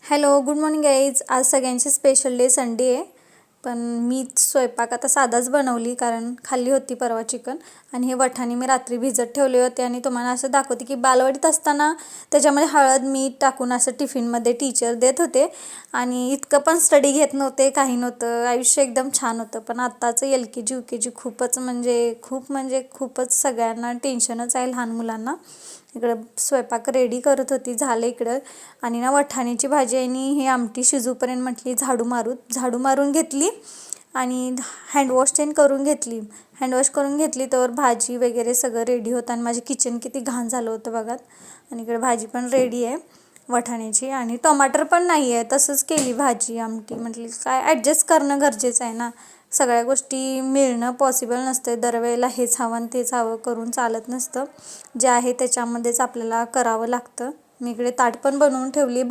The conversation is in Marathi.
Hello, good morning guys. आज सगळ्यांची स्पेशल डे संडे आहे. पण मी स्वयंपाक आता साधाच बनवली कारण खाल्ली होती परवा चिकन. आणि हे वाटाणे मी रात्री भिजत ठेवले होते आणि तुम्हाला असं दाखवते की बालवाडीत असताना त्याच्यामध्ये हळद मीठ टाकून असं टिफिनमध्ये टीचर देत होते. आणि इतकं पण स्टडी घेत नव्हते, काही नव्हतं, आयुष्य एकदम छान होतं. पण आत्ताचं LKG UKG खूपच सगळ्यांना टेन्शनच आहे लहान मुलांना. इकडं स्वयंपाक रेडी करत होती, झालं इकडं. आणि ना वाटाण्याची भाजी आणि हे आमटी शिजूपर्यंत म्हटली झाडू मारून घेतली आणि हँडवॉश करून घेतली तर भाजी वगैरे सगळं रेडी होतं. आणि माझे किचन किती घाण झालं होतं बघा. आणि इकडे भाजी पण रेडी आहे वाटाण्याची, आणि टमाटर पण नाही आहे, तसंच केली भाजी आमटी. म्हटली काय ॲडजस्ट करणं गरजेचं आहे ना, सगळ्या गोष्टी मिळणं पॉसिबल नसतं. दरवेळेला हेच हवं आणि तेच हवं करून चालत नसतं. जे आहे त्याच्यामध्येच आपल्याला करावं लागतं. मी इकडे ताट पण बनवून ठेवली